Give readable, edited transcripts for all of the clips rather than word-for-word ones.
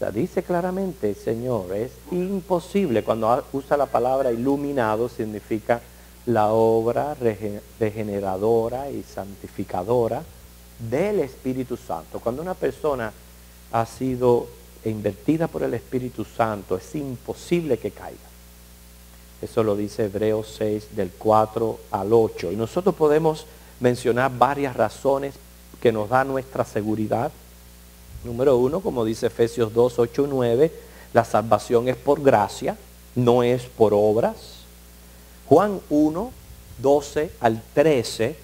sea, dice claramente el Señor, es imposible. Cuando usa la palabra iluminado, significa la obra regeneradora y santificadora del Espíritu Santo. Cuando una persona ha sido invertida por el Espíritu Santo, es imposible que caiga. Eso lo dice Hebreos 6, del 4 al 8. Y nosotros podemos mencionar varias razones que nos dan nuestra seguridad. Número 1, como dice Efesios 2, 8 y 9, la salvación es por gracia, no es por obras. Juan 1, 12 al 13,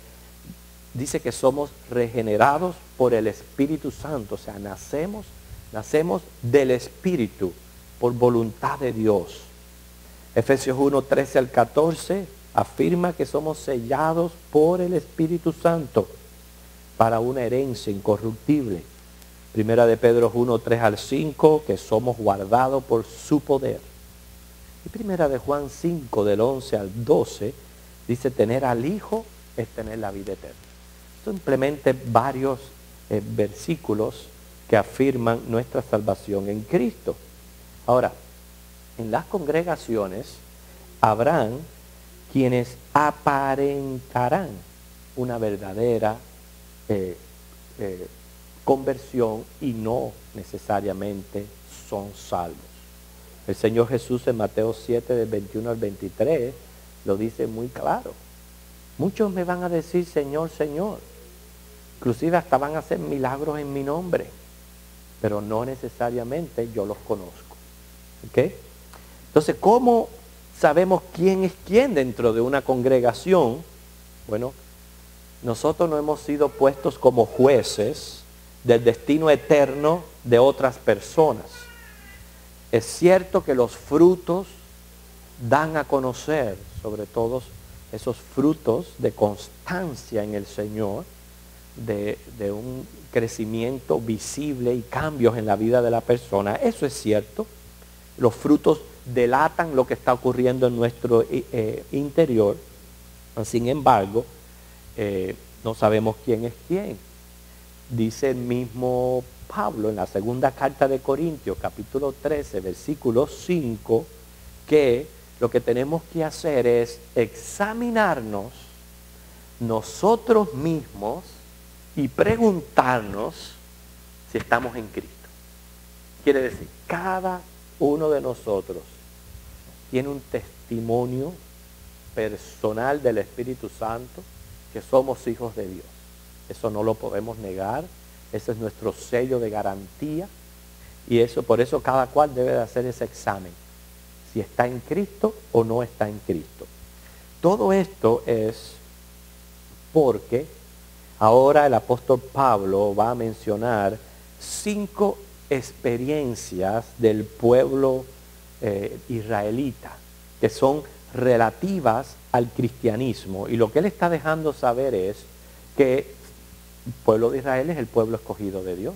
dice que somos regenerados por el Espíritu Santo. O sea, nacemos del Espíritu por voluntad de Dios. Efesios 1, 13 al 14 afirma que somos sellados por el Espíritu Santo para una herencia incorruptible. Primera de Pedro 1, 3 al 5, que somos guardados por su poder. Y primera de Juan 5, del 11 al 12, dice tener al Hijo es tener la vida eterna. Simplemente varios versículos que afirman nuestra salvación en Cristo. Ahora, en las congregaciones habrán quienes aparentarán una verdadera conversión y no necesariamente son salvos. El Señor Jesús en Mateo 7, del 21 al 23, lo dice muy claro. Muchos me van a decir, Señor, Señor. Inclusive hasta van a hacer milagros en mi nombre, pero no necesariamente yo los conozco. ¿Ok? Entonces, ¿cómo sabemos quién es quién dentro de una congregación? Bueno, nosotros no hemos sido puestos como jueces del destino eterno de otras personas. Es cierto que los frutos dan a conocer, sobre todo esos frutos de constancia en el Señor, de un crecimiento visible y cambios en la vida de la persona. Eso es cierto. Los frutos delatan lo que está ocurriendo en nuestro interior. Sin embargo, no sabemos quién es quién. Dice el mismo Pablo en la segunda carta de Corintios, capítulo 13, versículo 5, que lo que tenemos que hacer es examinarnos nosotros mismos y preguntarnos si estamos en Cristo. Quiere decir, cada uno de nosotros tiene un testimonio personal del Espíritu Santo que somos hijos de Dios. Eso no lo podemos negar. Ese es nuestro sello de garantía. Y por eso cada cual debe de hacer ese examen. Si está en Cristo o no está en Cristo. Todo esto es porque ahora el apóstol Pablo va a mencionar 5 experiencias del pueblo israelita que son relativas al cristianismo. Y lo que él está dejando saber es que el pueblo de Israel es el pueblo escogido de Dios.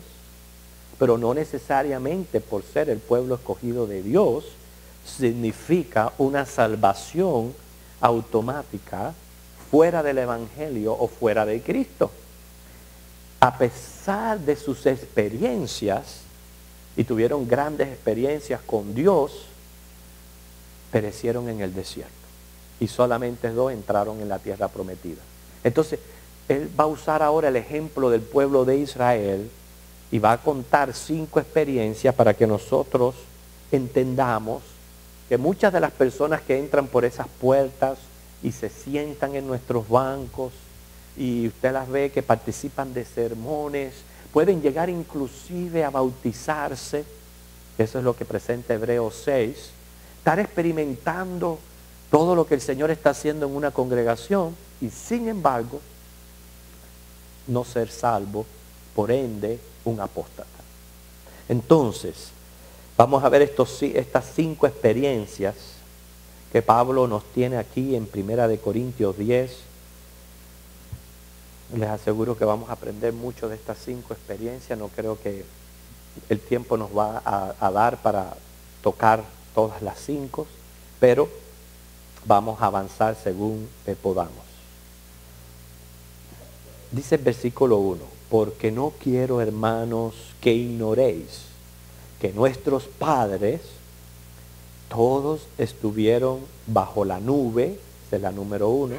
Pero no necesariamente por ser el pueblo escogido de Dios significa una salvación automática fuera del Evangelio o fuera de Cristo. A pesar de sus experiencias, y tuvieron grandes experiencias con Dios, perecieron en el desierto. Y solamente 2 entraron en la tierra prometida. Entonces, él va a usar ahora el ejemplo del pueblo de Israel y va a contar 5 experiencias para que nosotros entendamos que muchas de las personas que entran por esas puertas y se sientan en nuestros bancos y usted las ve que participan de sermones, pueden llegar inclusive a bautizarse. Eso es lo que presenta Hebreos 6. Estar experimentando todo lo que el Señor está haciendo en una congregación y sin embargo no ser salvo, por ende un apóstata. Entonces, vamos a ver estas 5 experiencias que Pablo nos tiene aquí en Primera de Corintios 10. Les aseguro que vamos a aprender mucho de estas 5 experiencias. No creo que el tiempo nos va a dar para tocar todas las 5, pero vamos a avanzar según podamos. Dice el versículo 1, porque no quiero, hermanos, que ignoréis que nuestros padres todos estuvieron bajo la nube, esa es la número 1.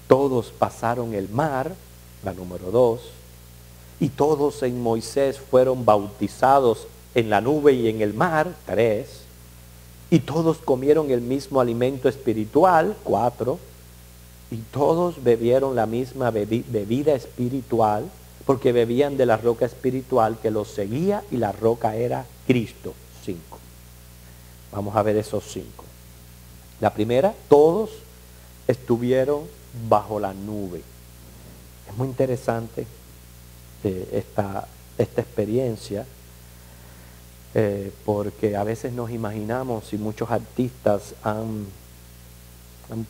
Todos pasaron el mar, la número 2. Y todos en Moisés fueron bautizados en la nube y en el mar, 3. Y todos comieron el mismo alimento espiritual, 4. Y todos bebieron la misma bebida espiritual, porque bebían de la roca espiritual que los seguía, y la roca era Cristo, 5. Vamos a ver esos 5. La primera, todos estuvieron bajo la nube. Es muy interesante esta experiencia, porque a veces nos imaginamos, y muchos artistas han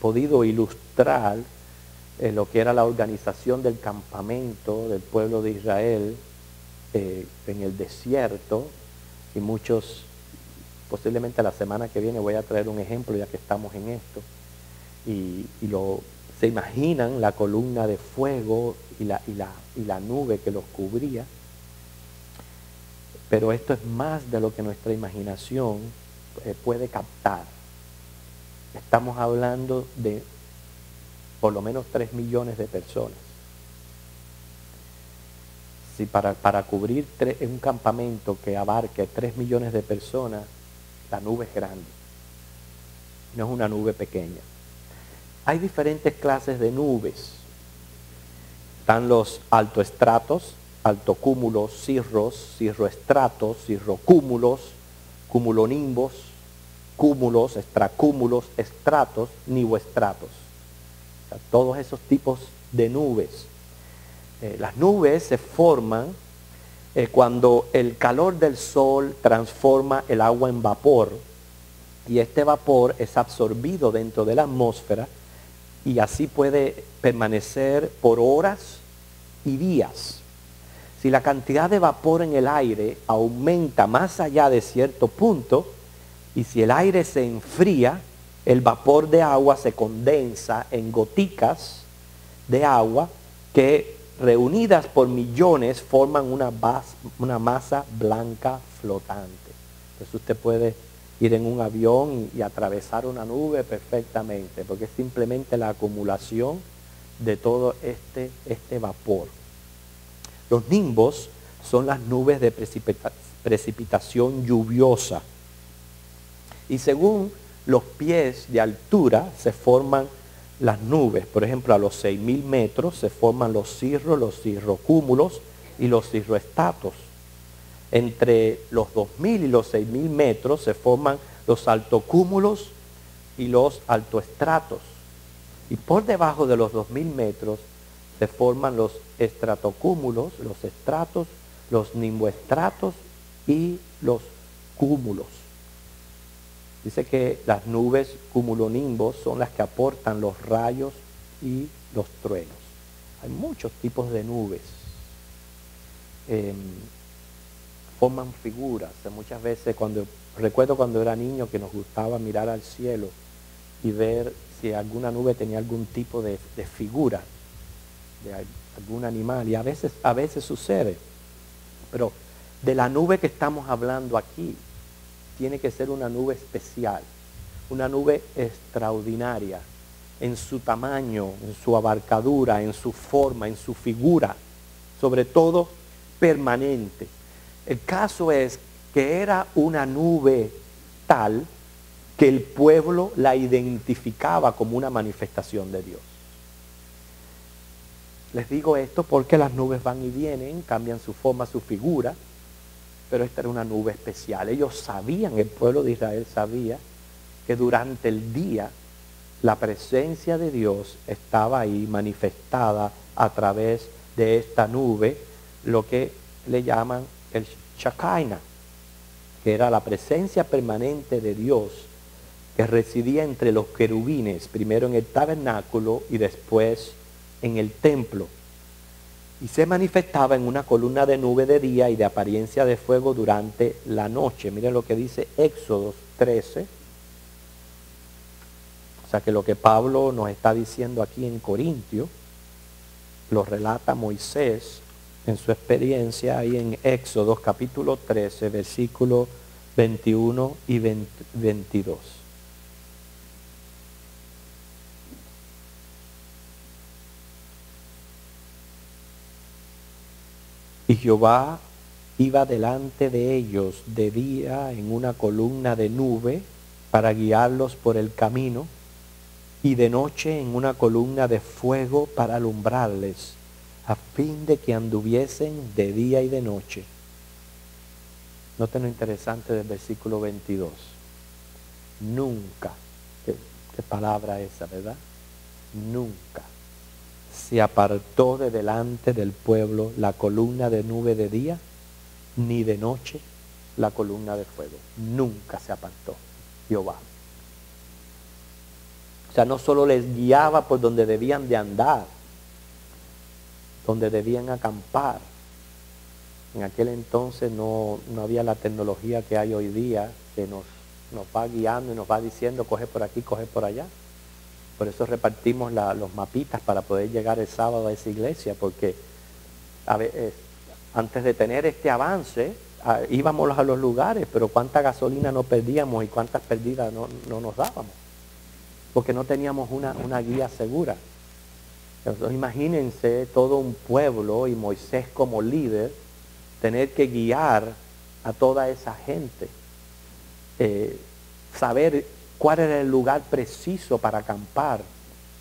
podido ilustrar lo que era la organización del campamento del pueblo de Israel en el desierto, y muchos, posiblemente la semana que viene voy a traer un ejemplo ya que estamos en esto, y se imaginan la columna de fuego y la nube que los cubría, pero esto es más de lo que nuestra imaginación puede captar. Estamos hablando de por lo menos 3 millones de personas. Si para cubrir un campamento que abarque 3 millones de personas, la nube es grande, no es una nube pequeña. Hay diferentes clases de nubes. Están los altoestratos, altocúmulos, cirroestratos, cirrocúmulos, cumulonimbos, cúmulos, extracúmulos, estratos, nivoestratos. O sea, todos esos tipos de nubes. Las nubes se forman cuando el calor del sol transforma el agua en vapor, y este vapor es absorbido dentro de la atmósfera, y así puede permanecer por horas y días. Si la cantidad de vapor en el aire aumenta más allá de cierto punto, y si el aire se enfría, el vapor de agua se condensa en goticas de agua que, reunidas por millones, forman una masa blanca flotante. Entonces usted puede ir en un avión y atravesar una nube perfectamente, porque es simplemente la acumulación de todo este vapor. Los nimbos son las nubes de precipitación lluviosa, y según los pies de altura se forman las nubes. Por ejemplo, a los 6,000 metros se forman los cirrocúmulos y los cirroestratos. Entre los 2,000 y los 6,000 metros se forman los altocúmulos y los altoestratos. Y por debajo de los 2,000 metros se forman los estratocúmulos, los estratos, los nimboestratos y los cúmulos. Dice que las nubes cumulonimbos son las que aportan los rayos y los truenos. Hay muchos tipos de nubes. Forman figuras. Muchas veces recuerdo cuando era niño que nos gustaba mirar al cielo y ver si alguna nube tenía algún tipo de figura de algún animal, y a veces sucede. Pero de la nube que estamos hablando aquí, tiene que ser una nube especial, una nube extraordinaria en su tamaño, en su abarcadura, en su forma, en su figura, sobre todo permanente. El caso es que era una nube tal que el pueblo la identificaba como una manifestación de Dios. Les digo esto porque las nubes van y vienen, cambian su forma, su figura, pero esta era una nube especial. Ellos sabían, el pueblo de Israel sabía, que durante el día la presencia de Dios estaba ahí manifestada a través de esta nube, lo que le llaman el Shekinah, que era la presencia permanente de Dios que residía entre los querubines, primero en el tabernáculo y después en el templo. Y se manifestaba en una columna de nube de día y de apariencia de fuego durante la noche. Miren lo que dice Éxodo 13. O sea que lo que Pablo nos está diciendo aquí en Corintios, lo relata Moisés en su experiencia ahí en Éxodo capítulo 13, versículo 21 y 22. Y Jehová iba delante de ellos de día en una columna de nube para guiarlos por el camino, y de noche en una columna de fuego para alumbrarles, a fin de que anduviesen de día y de noche. Noten lo interesante del versículo 22. Nunca, qué palabra esa, ¿verdad? Nunca se apartó de delante del pueblo la columna de nube de día, ni de noche la columna de fuego. Nunca se apartó Jehová. O sea, no solo les guiaba por donde debían de andar, donde debían acampar. En aquel entonces no había la tecnología que hay hoy día, que nos va guiando y nos va diciendo, coge por aquí, coge por allá. Por eso repartimos los mapitas para poder llegar el sábado a esa iglesia, porque antes de tener este avance, íbamos a los lugares, pero cuánta gasolina no perdíamos y cuántas perdidas no nos dábamos, porque no teníamos una guía segura. Entonces, imagínense todo un pueblo y Moisés como líder, tener que guiar a toda esa gente, saber cuál era el lugar preciso para acampar,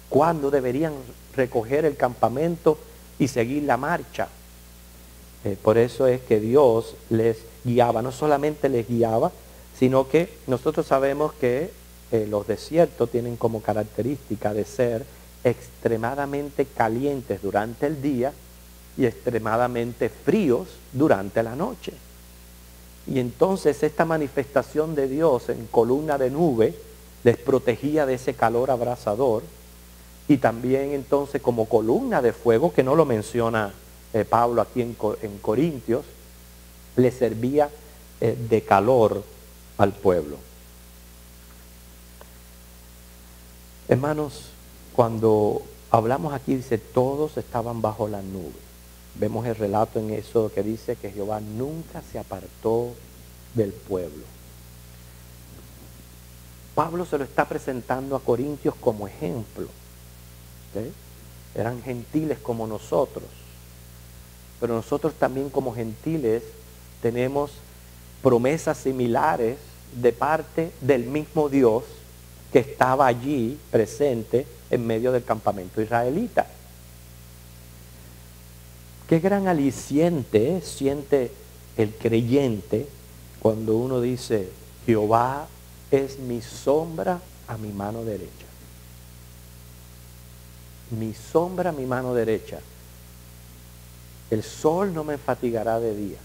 cuándo deberían recoger el campamento y seguir la marcha. Por eso es que Dios les guiaba, no solamente les guiaba, sino que nosotros sabemos que los desiertos tienen como característica de ser extremadamente calientes durante el día y extremadamente fríos durante la noche. Y entonces esta manifestación de Dios en columna de nube les protegía de ese calor abrasador, y también entonces como columna de fuego, que no lo menciona Pablo aquí en Corintios, le servía de calor al pueblo. Hermanos, cuando hablamos aquí dice, todos estaban bajo la nube. Vemos el relato en eso que dice que Jehová nunca se apartó del pueblo. Pablo se lo está presentando a Corintios como ejemplo. ¿Okay? Eran gentiles como nosotros, pero nosotros también como gentiles tenemos promesas similares de parte del mismo Dios que estaba allí presente en medio del campamento israelita. Qué gran aliciente siente el creyente cuando uno dice, Jehová es mi sombra a mi mano derecha. Mi sombra a mi mano derecha. El sol no me fatigará de día,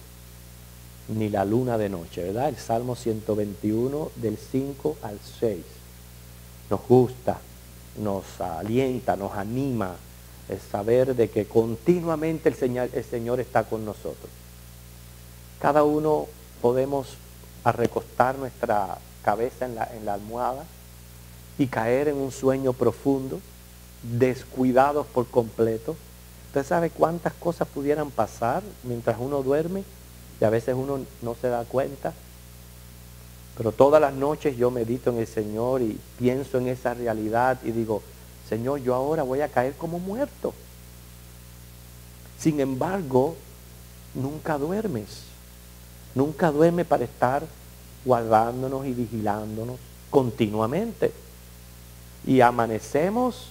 ni la luna de noche, ¿verdad? El Salmo 121 del 5 al 6. Nos gusta, nos alienta, nos anima el saber de que continuamente el Señor está con nosotros. Cada uno podemos recostar nuestra cabeza en la almohada y caer en un sueño profundo, descuidados por completo. ¿Usted sabe cuántas cosas pudieran pasar mientras uno duerme? Y a veces uno no se da cuenta. Pero todas las noches yo medito en el Señor y pienso en esa realidad y digo, Señor, yo ahora voy a caer como muerto. Sin embargo, nunca duermes. Nunca duermes para estar guardándonos y vigilándonos continuamente. Y amanecemos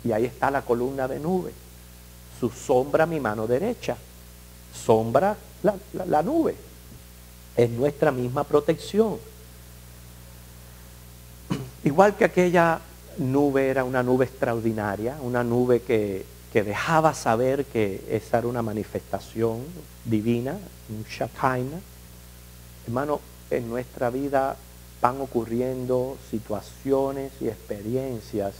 y ahí está la columna de nube. Su sombra a mi mano derecha. Sombra la nube. Es nuestra misma protección. Igual que aquella nube era una nube extraordinaria, una nube que dejaba saber que esa era una manifestación divina, un Shekinah. Hermano, en nuestra vida van ocurriendo situaciones y experiencias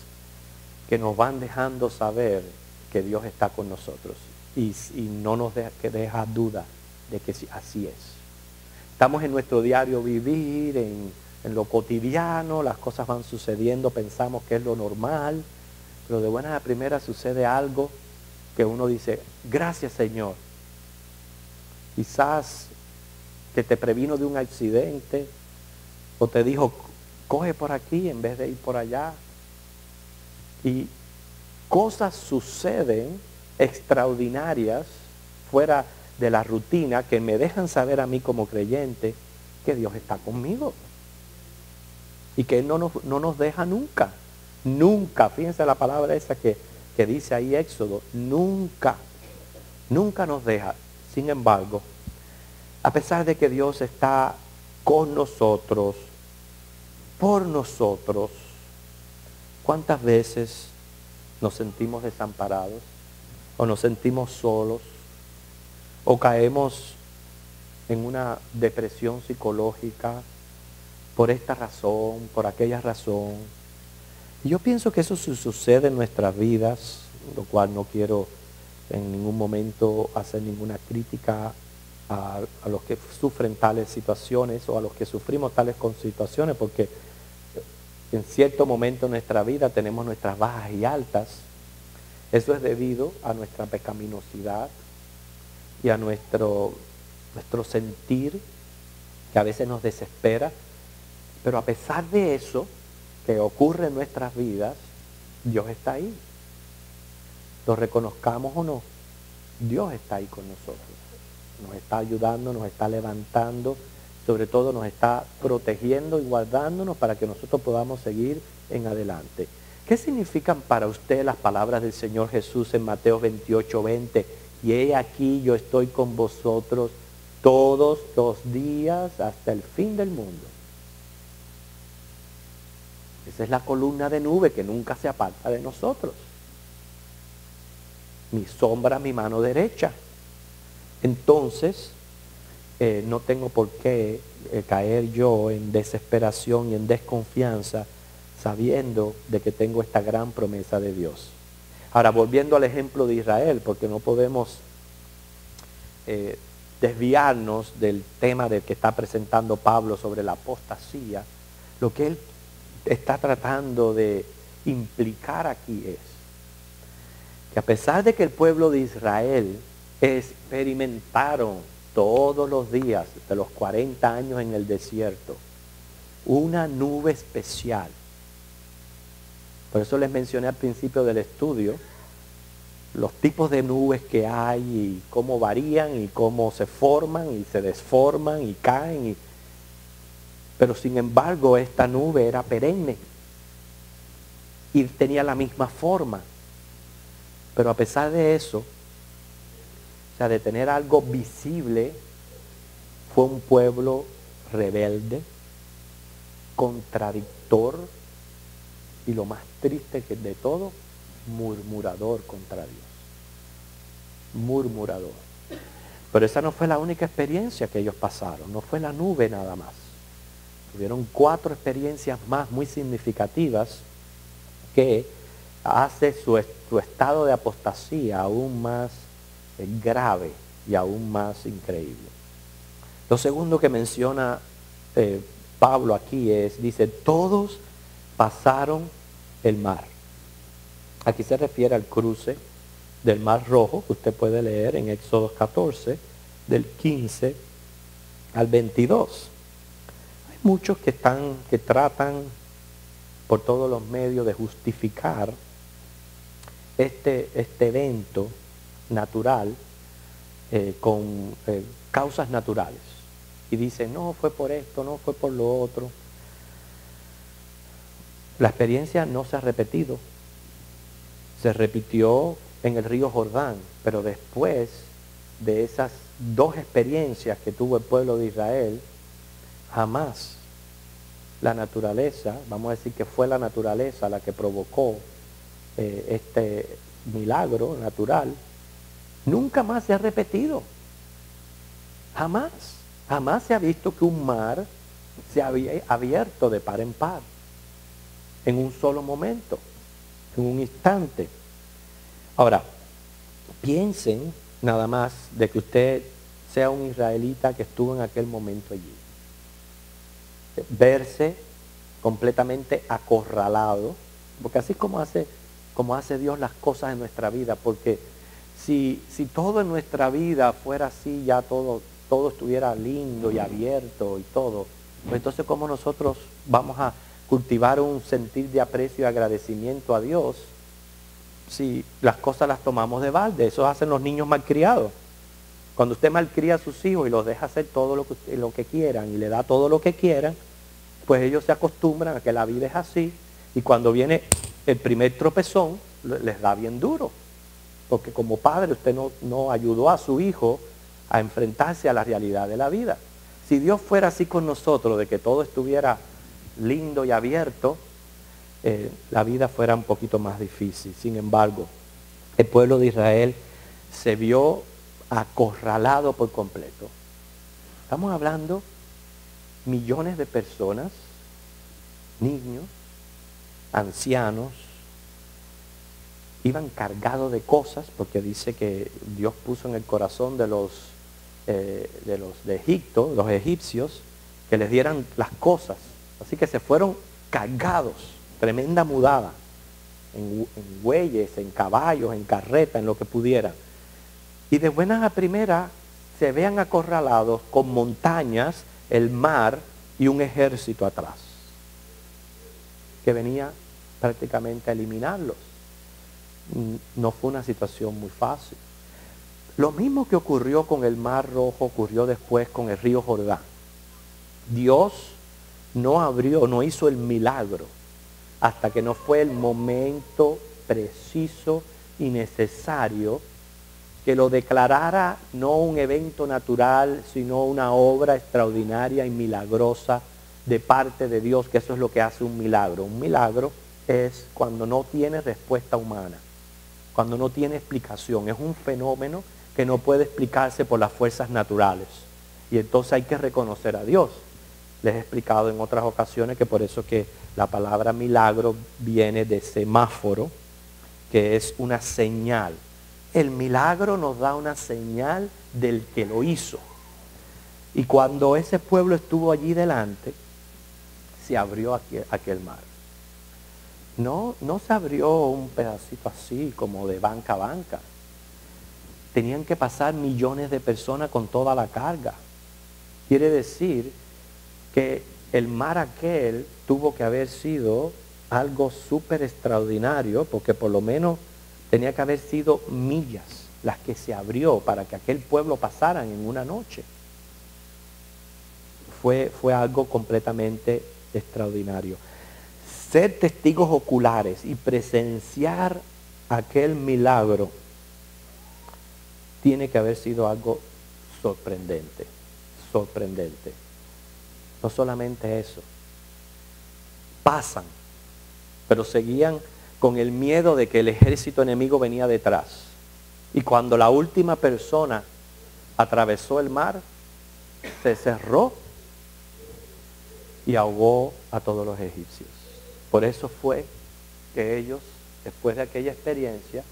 que nos van dejando saber que Dios está con nosotros y no nos deja duda de que así es. Estamos en nuestro diario vivir, en lo cotidiano, las cosas van sucediendo, pensamos que es lo normal, pero de buena a primera sucede algo que uno dice, gracias Señor, quizás que te previno de un accidente, o te dijo, coge por aquí en vez de ir por allá. Y cosas suceden extraordinarias fuera de la rutina que me dejan saber a mí como creyente que Dios está conmigo y que Él no nos deja nunca, nunca. Fíjense la palabra esa que dice ahí Éxodo, nunca nos deja. Sin embargo, a pesar de que Dios está con nosotros, por nosotros, ¿cuántas veces nos sentimos desamparados o nos sentimos solos o caemos en una depresión psicológica por esta razón, por aquella razón? Y yo pienso que eso sucede en nuestras vidas, lo cual no quiero en ningún momento hacer ninguna crítica a los que sufren tales situaciones o a los que sufrimos tales situaciones, porque en cierto momento en nuestra vida tenemos nuestras bajas y altas. Eso es debido a nuestra pecaminosidad y a nuestro sentir que a veces nos desespera. Pero a pesar de eso que ocurre en nuestras vidas, Dios está ahí. Lo reconozcamos o no, Dios está ahí con nosotros. Nos está ayudando, nos está levantando, sobre todo nos está protegiendo y guardándonos para que nosotros podamos seguir en adelante. ¿Qué significan para usted las palabras del Señor Jesús en Mateo 28:20? Y he aquí yo estoy con vosotros todos los días hasta el fin del mundo. Esa es la columna de nube que nunca se aparta de nosotros. Mi sombra, mi mano derecha. Entonces, no tengo por qué caer yo en desesperación y en desconfianza sabiendo de que tengo esta gran promesa de Dios. Ahora, volviendo al ejemplo de Israel, porque no podemos desviarnos del tema del que está presentando Pablo sobre la apostasía. Lo que él está tratando de implicar aquí es que a pesar de que el pueblo de Israel experimentaron todos los días de los 40 años en el desierto una nube especial. Por eso les mencioné al principio del estudio los tipos de nubes que hay y cómo varían y cómo se forman y se desforman y caen. Pero sin embargo esta nube era perenne y tenía la misma forma. Pero a pesar de eso, o sea, de tener algo visible, fue un pueblo rebelde, contradictor y lo más triste que de todo, murmurador contra Dios. Murmurador. Pero esa no fue la única experiencia que ellos pasaron, no fue la nube nada más. Tuvieron 4 experiencias más muy significativas que hace su estado de apostasía aún más grave y aún más increíble. Lo segundo que menciona Pablo aquí dice, todos pasaron el mar. Aquí se refiere al cruce del Mar Rojo, que usted puede leer en Éxodo 14, del 15 al 22. Hay muchos que tratan por todos los medios de justificar este evento natural con causas naturales. Y dicen, no, fue por esto, no, fue por lo otro. La experiencia no se ha repetido. Se repitió en el río Jordán, pero después de esas 2 experiencias que tuvo el pueblo de Israel, jamás la naturaleza, vamos a decir que fue la naturaleza la que provocó este milagro natural, nunca más se ha repetido. Jamás se ha visto que un mar se había abierto de par en par, en un solo momento, en un instante. Ahora, piensen nada más de que usted sea un israelita que estuvo en aquel momento allí. Verse completamente acorralado, porque así como hace Dios las cosas en nuestra vida, porque Si todo en nuestra vida fuera así, ya todo estuviera lindo y abierto y todo, pues entonces ¿cómo nosotros vamos a cultivar un sentir de aprecio y agradecimiento a Dios si las cosas las tomamos de balde? Eso hacen los niños malcriados. Cuando usted malcría a sus hijos y los deja hacer todo lo que quieran y le da todo lo que quieran, pues ellos se acostumbran a que la vida es así, y cuando viene el primer tropezón, les da bien duro. Porque como padre usted no ayudó a su hijo a enfrentarse a la realidad de la vida. Si Dios fuera así con nosotros, de que todo estuviera lindo y abierto, la vida fuera un poquito más difícil. Sin embargo, el pueblo de Israel se vio acorralado por completo. Estamos hablando millones de personas, niños, ancianos, iban cargados de cosas, porque dice que Dios puso en el corazón de Egipto, los egipcios, que les dieran las cosas. Así que se fueron cargados, tremenda mudada, en bueyes, en caballos, en carreta, en lo que pudieran. Y de buenas a primeras se vean acorralados con montañas, el mar y un ejército atrás, que venía prácticamente a eliminarlos. No fue una situación muy fácil. Lo mismo que ocurrió con el Mar Rojo ocurrió después con el río Jordán. Dios no hizo el milagro hasta que no fue el momento preciso y necesario que lo declarara no un evento natural, sino una obra extraordinaria y milagrosa de parte de Dios, que eso es lo que hace un milagro. Un milagro es cuando no tiene respuesta humana, cuando no tiene explicación. Es un fenómeno que no puede explicarse por las fuerzas naturales. Y entonces hay que reconocer a Dios. Les he explicado en otras ocasiones que por eso que la palabra milagro viene de semáforo, que es una señal. El milagro nos da una señal del que lo hizo. Y cuando ese pueblo estuvo allí delante, se abrió aquel mar. No se abrió un pedacito así como de banca a banca. Tenían que pasar millones de personas con toda la carga. Quiere decir que el mar aquel tuvo que haber sido algo súper extraordinario, porque por lo menos tenía que haber sido millas las que se abrió para que aquel pueblo pasaran en una noche. Fue algo completamente extraordinario. Ser testigos oculares y presenciar aquel milagro tiene que haber sido algo sorprendente, sorprendente. No solamente eso, pasan, pero seguían con el miedo de que el ejército enemigo venía detrás. Y cuando la última persona atravesó el mar, se cerró y ahogó a todos los egipcios. Por eso fue que ellos, después de aquella experiencia,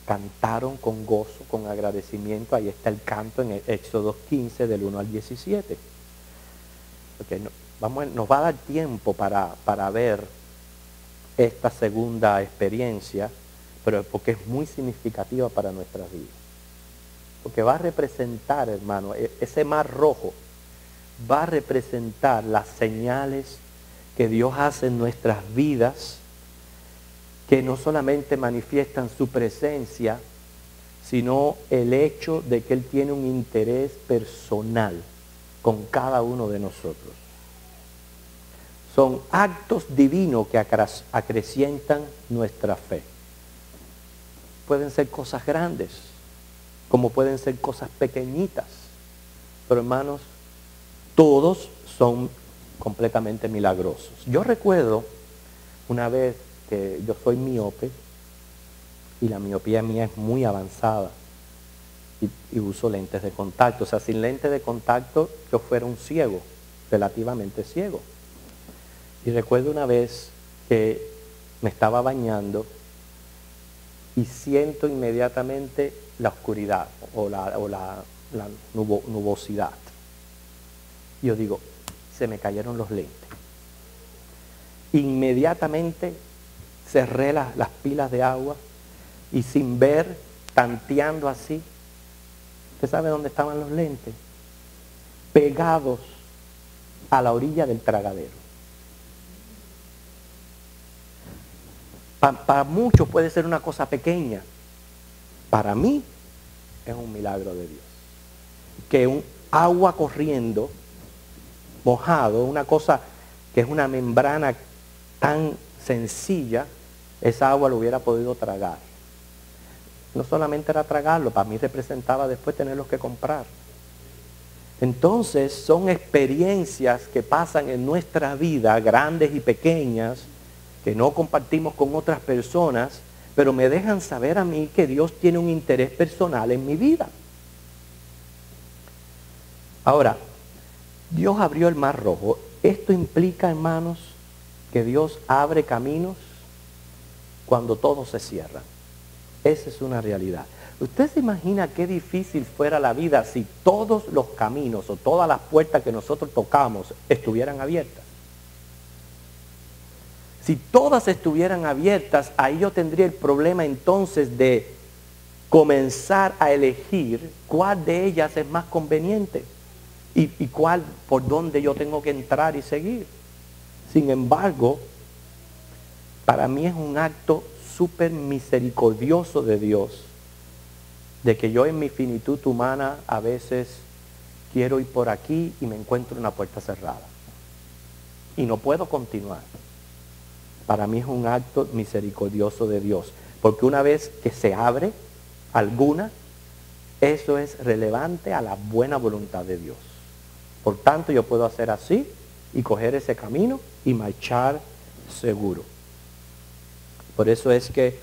cantaron con gozo, con agradecimiento. Ahí está el canto en el Éxodo 15, del 1 al 17. Okay, nos va a dar tiempo para ver esta segunda experiencia, pero porque es muy significativa para nuestras vidas. Porque va a representar, hermano, ese mar rojo va a representar las señales que Dios hace en nuestras vidas, que no solamente manifiestan su presencia, sino el hecho de que Él tiene un interés personal con cada uno de nosotros. Son actos divinos que acrecientan nuestra fe. Pueden ser cosas grandes, como pueden ser cosas pequeñitas, pero hermanos, todos son completamente milagrosos. Yo recuerdo una vez que yo soy miope, y la miopía mía es muy avanzada, y uso lentes de contacto. O sea, sin lentes de contacto yo fuera un ciego, relativamente ciego. Y recuerdo una vez que me estaba bañando y siento inmediatamente la oscuridad o la nubosidad. Y yo digo, se me cayeron los lentes. Inmediatamente cerré las pilas de agua y sin ver tanteando así. ¿Usted sabe dónde estaban los lentes? Pegados a la orilla del tragadero. Para muchos puede ser una cosa pequeña. Para mí es un milagro de Dios. Que un agua corriendo, mojado, una cosa que es una membrana tan sencilla, esa agua lo hubiera podido tragar. No solamente era tragarlo, para mí representaba después tenerlos que comprar. Entonces son experiencias que pasan en nuestra vida, grandes y pequeñas, que no compartimos con otras personas, pero me dejan saber a mí que Dios tiene un interés personal en mi vida. Ahora, Dios abrió el Mar Rojo. Esto implica, hermanos, que Dios abre caminos cuando todo se cierra. Esa es una realidad. ¿Usted se imagina qué difícil fuera la vida si todos los caminos o todas las puertas que nosotros tocamos estuvieran abiertas? Si todas estuvieran abiertas, ahí yo tendría el problema entonces de comenzar a elegir cuál de ellas es más conveniente y cuál, por dónde yo tengo que entrar y seguir. Sin embargo, para mí es un acto súper misericordioso de Dios, de que yo en mi finitud humana a veces quiero ir por aquí y me encuentro una puerta cerrada y no puedo continuar. Para mí es un acto misericordioso de Dios, porque una vez que se abre alguna, eso es relevante a la buena voluntad de Dios. Por tanto, yo puedo hacer así y coger ese camino y marchar seguro. Por eso es que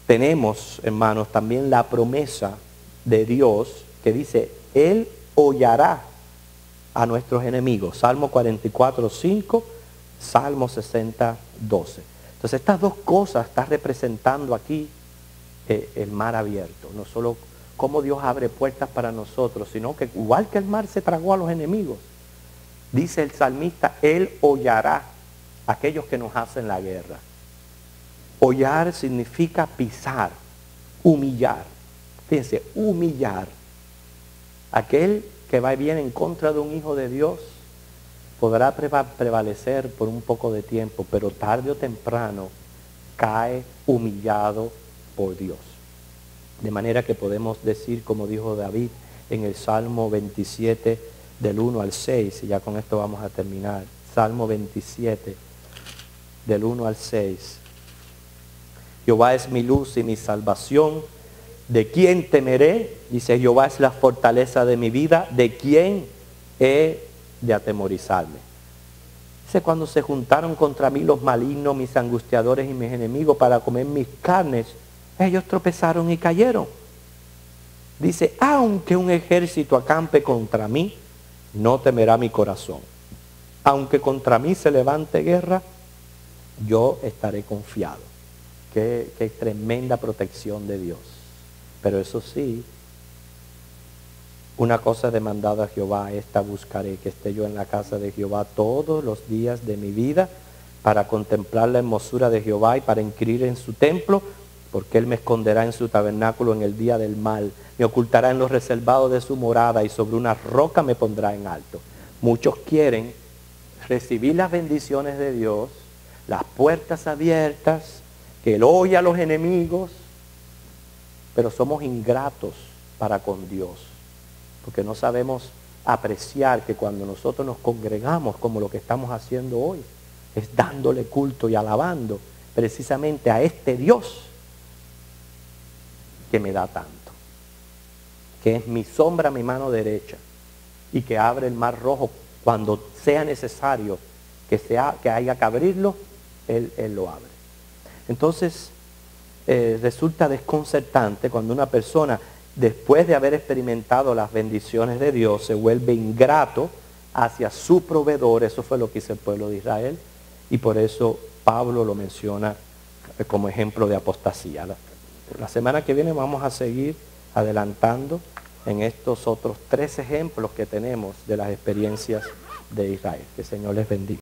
tenemos, hermanos, también la promesa de Dios que dice, Él hollará a nuestros enemigos. Salmo 44, 5, Salmo 60, 12. Entonces estas dos cosas están representando aquí el mar abierto. No solo cómo Dios abre puertas para nosotros, sino que igual que el mar se tragó a los enemigos, dice el salmista, Él hollará a aquellos que nos hacen la guerra. Hollar significa pisar, humillar. Fíjense, humillar. Aquel que va bien en contra de un hijo de Dios podrá prevalecer por un poco de tiempo, pero tarde o temprano cae humillado por Dios. De manera que podemos decir, como dijo David en el Salmo 27, del 1 al 6, y ya con esto vamos a terminar. Salmo 27, del 1 al 6. Jehová es mi luz y mi salvación. ¿De quién temeré? Dice, Jehová es la fortaleza de mi vida. ¿De quién he de atemorizarme? Dice, cuando se juntaron contra mí los malignos, mis angustiadores y mis enemigos para comer mis carnes, ellos tropezaron y cayeron. Dice, aunque un ejército acampe contra mí, no temerá mi corazón. Aunque contra mí se levante guerra, yo estaré confiado. Qué tremenda protección de Dios. Pero eso sí, una cosa he demandado a Jehová, esta buscaré, que esté yo en la casa de Jehová todos los días de mi vida, para contemplar la hermosura de Jehová y para inquirir en su templo, porque Él me esconderá en su tabernáculo en el día del mal, me ocultará en los reservados de su morada y sobre una roca me pondrá en alto. Muchos quieren recibir las bendiciones de Dios, las puertas abiertas, que Él oye a los enemigos, pero somos ingratos para con Dios, porque no sabemos apreciar que cuando nosotros nos congregamos como lo que estamos haciendo hoy, es dándole culto y alabando precisamente a este Dios que me da tanto, que es mi sombra, mi mano derecha, y que abre el mar rojo cuando sea necesario que haya que abrirlo, Él lo abre. Entonces, resulta desconcertante cuando una persona, después de haber experimentado las bendiciones de Dios, se vuelve ingrato hacia su proveedor. Eso fue lo que hizo el pueblo de Israel, y por eso Pablo lo menciona como ejemplo de apostasía. La semana que viene vamos a seguir adelantando en estos otros 3 ejemplos que tenemos de las experiencias de Israel. Que el Señor les bendiga.